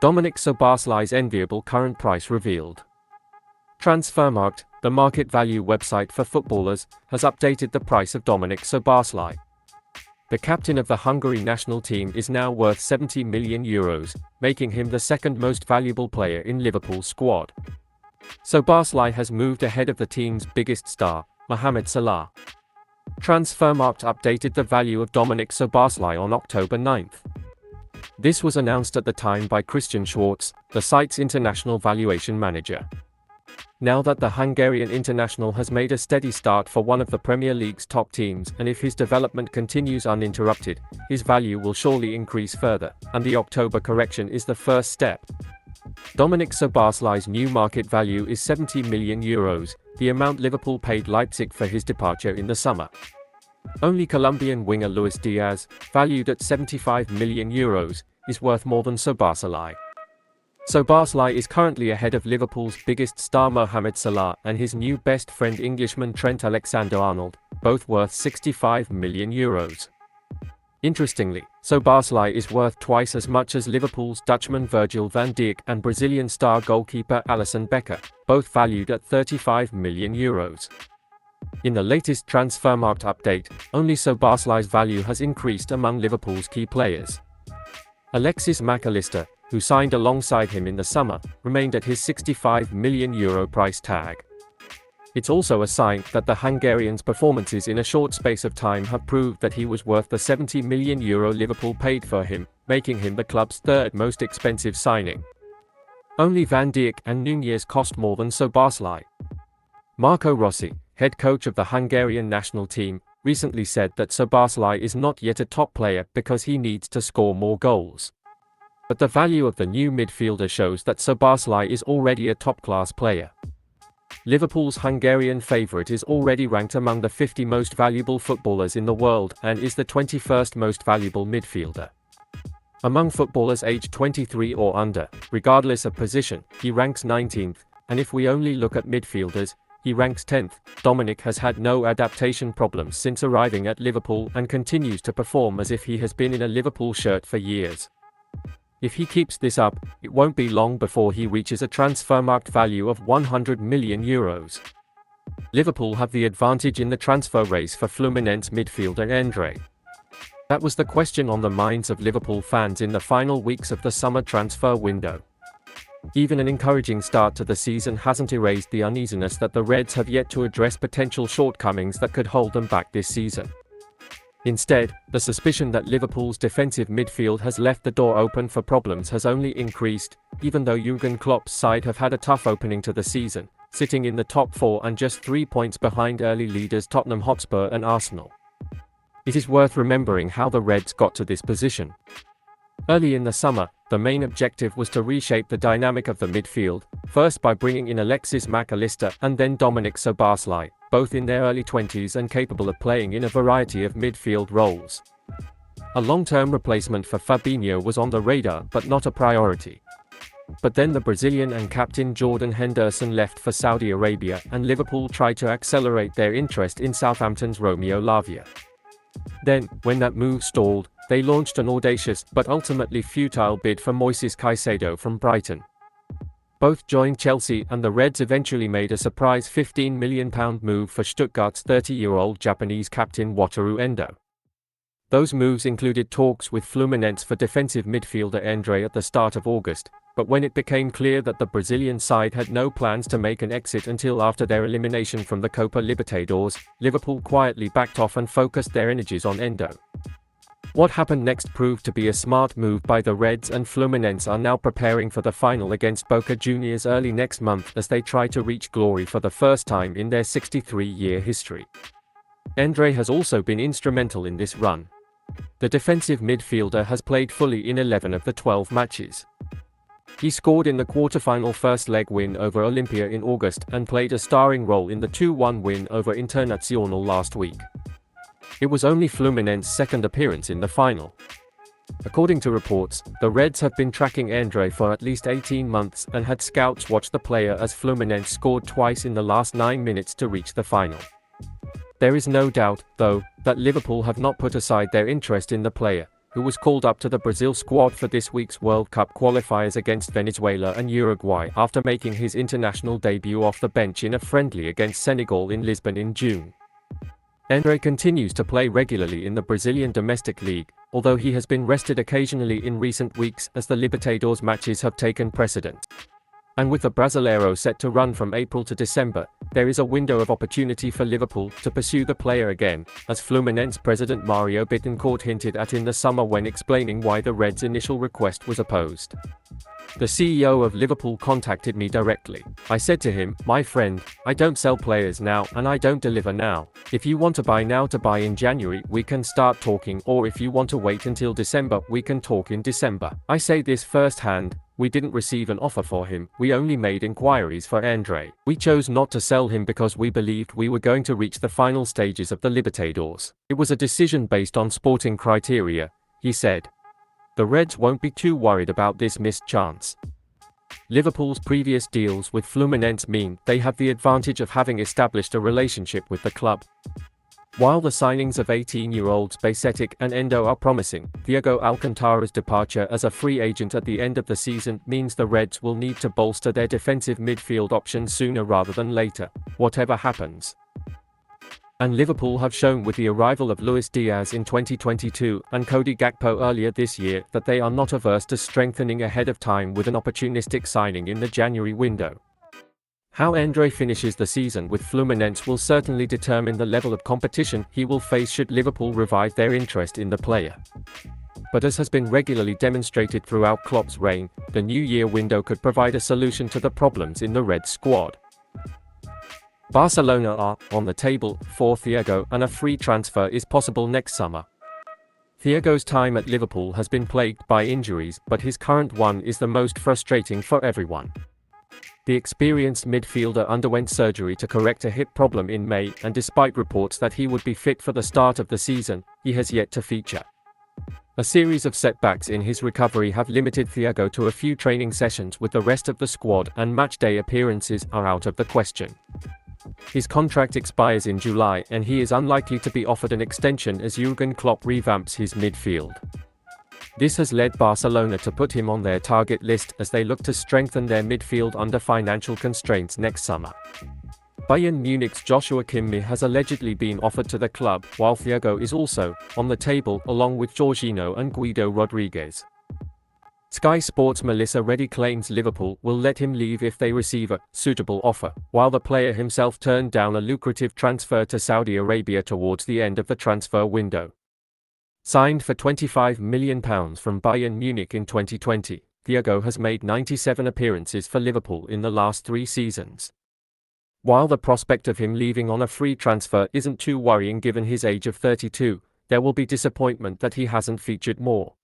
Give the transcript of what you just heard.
Dominik Szoboszlai's enviable current price revealed. Transfermarkt, the market value website for footballers, has updated the price of Dominik Szoboszlai. The captain of the Hungary national team is now worth €70 million, making him the second most valuable player in Liverpool's squad. Szoboszlai has moved ahead of the team's biggest star, Mohamed Salah. Transfermarkt updated the value of Dominik Szoboszlai on October 9th. This was announced at the time by Christian Schwartz, the site's international valuation manager. Now that the Hungarian international has made a steady start for one of the Premier League's top teams, and if his development continues uninterrupted, his value will surely increase further, and the October correction is the first step. Dominik Szoboszlai's new market value is €70 million, the amount Liverpool paid Leipzig for his departure in the summer. Only Colombian winger Luis Diaz, valued at €75 million, is worth more than Szoboszlai. Szoboszlai is currently ahead of Liverpool's biggest star Mohamed Salah and his new best friend Englishman Trent Alexander-Arnold, both worth €65 million. Interestingly, Szoboszlai is worth twice as much as Liverpool's Dutchman Virgil van Dijk and Brazilian star goalkeeper Alisson Becker, both valued at €35 million. In the latest Transfermarkt update, only Szoboszlai's value has increased among Liverpool's key players. Alexis Mac Allister, who signed alongside him in the summer, remained at his €65 million price tag. It's also a sign that the Hungarian's performances in a short space of time have proved that he was worth the €70 million Liverpool paid for him, making him the club's third most expensive signing. Only Van Dijk and Nunez cost more than Szoboszlai. Marco Rossi, head coach of the Hungarian national team, recently said that Szoboszlai is not yet a top player because he needs to score more goals. But the value of the new midfielder shows that Szoboszlai is already a top-class player. Liverpool's Hungarian favourite is already ranked among the 50 most valuable footballers in the world and is the 21st most valuable midfielder. Among footballers aged 23 or under, regardless of position, he ranks 19th, and if we only look at midfielders, he ranks 10th. Dominik has had no adaptation problems since arriving at Liverpool and continues to perform as if he has been in a Liverpool shirt for years. If he keeps this up, it won't be long before he reaches a Transfermarkt value of €100 million. Liverpool have the advantage in the transfer race for Fluminense midfielder Endre. That was the question on the minds of Liverpool fans in the final weeks of the summer transfer window. Even an encouraging start to the season hasn't erased the uneasiness that the Reds have yet to address potential shortcomings that could hold them back this season. Instead, the suspicion that Liverpool's defensive midfield has left the door open for problems has only increased, even though Jürgen Klopp's side have had a tough opening to the season, sitting in the top four and just 3 points behind early leaders Tottenham Hotspur and Arsenal. It is worth remembering how the Reds got to this position. Early in the summer, the main objective was to reshape the dynamic of the midfield, first by bringing in Alexis Mac Allister and then Dominik Szoboszlai, both in their early 20s and capable of playing in a variety of midfield roles. A long-term replacement for Fabrizio was on the radar but not a priority. But then the Brazilian and captain Jordan Henderson left for Saudi Arabia and Liverpool tried to accelerate their interest in Southampton's Romeo Lavia. Then, when that move stalled, they launched an audacious but ultimately futile bid for Moises Caicedo from Brighton. Both joined Chelsea and the Reds eventually made a surprise £15 million move for Stuttgart's 30-year-old Japanese captain Wataru Endo. Those moves included talks with Fluminense for defensive midfielder Endre at the start of August, but when it became clear that the Brazilian side had no plans to make an exit until after their elimination from the Copa Libertadores, Liverpool quietly backed off and focused their energies on Endo. What happened next proved to be a smart move by the Reds, and Fluminense are now preparing for the final against Boca Juniors early next month as they try to reach glory for the first time in their 63-year history. Endre has also been instrumental in this run. The defensive midfielder has played fully in 11 of the 12 matches. He scored in the quarter-final first-leg win over Olimpia in August and played a starring role in the 2-1 win over Internacional last week. It was only Fluminense's second appearance in the final. According to reports, the Reds have been tracking Endre for at least 18 months and had scouts watch the player as Fluminense scored twice in the last 9 minutes to reach the final. There is no doubt, though, that Liverpool have not put aside their interest in the player, who was called up to the Brazil squad for this week's World Cup qualifiers against Venezuela and Uruguay after making his international debut off the bench in a friendly against Senegal in Lisbon in June. André continues to play regularly in the Brazilian domestic league, although he has been rested occasionally in recent weeks as the Libertadores matches have taken precedence. And with the Brasileiro set to run from April to December, there is a window of opportunity for Liverpool to pursue the player again, as Fluminense president Mario Bittencourt hinted at in the summer when explaining why the Reds' initial request was opposed. The CEO of Liverpool contacted me directly. I said to him, "My friend, I don't sell players now and I don't deliver now. If you want to buy now to buy in January, we can start talking, or if you want to wait until December, we can talk in December." I say this firsthand. We didn't receive an offer for him, we only made inquiries for André. We chose not to sell him because we believed we were going to reach the final stages of the Libertadores. It was a decision based on sporting criteria, he said. The Reds won't be too worried about this missed chance. Liverpool's previous deals with Fluminense mean they have the advantage of having established a relationship with the club. While the signings of 18-year-olds Bajcetic and Endo are promising, Thiago Alcantara's departure as a free agent at the end of the season means the Reds will need to bolster their defensive midfield options sooner rather than later, whatever happens. And Liverpool have shown with the arrival of Luis Diaz in 2022 and Cody Gakpo earlier this year that they are not averse to strengthening ahead of time with an opportunistic signing in the January window. How André finishes the season with Fluminense will certainly determine the level of competition he will face should Liverpool revive their interest in the player. But as has been regularly demonstrated throughout Klopp's reign, the new year window could provide a solution to the problems in the Red squad. Barcelona are on the table for Thiago and a free transfer is possible next summer. Thiago's time at Liverpool has been plagued by injuries, but his current one is the most frustrating for everyone. The experienced midfielder underwent surgery to correct a hip problem in May, and despite reports that he would be fit for the start of the season, he has yet to feature. A series of setbacks in his recovery have limited Thiago to a few training sessions with the rest of the squad, and matchday appearances are out of the question. His contract expires in July and he is unlikely to be offered an extension as Jürgen Klopp revamps his midfield. This has led Barcelona to put him on their target list as they look to strengthen their midfield under financial constraints next summer. Bayern Munich's Joshua Kimmich has allegedly been offered to the club, while Thiago is also on the table along with Jorginho and Guido Rodriguez. Sky Sports' Melissa Reddy claims Liverpool will let him leave if they receive a suitable offer, while the player himself turned down a lucrative transfer to Saudi Arabia towards the end of the transfer window. Signed for £25 million from Bayern Munich in 2020, Thiago has made 97 appearances for Liverpool in the last 3 seasons. While the prospect of him leaving on a free transfer isn't too worrying given his age of 32, there will be disappointment that he hasn't featured more.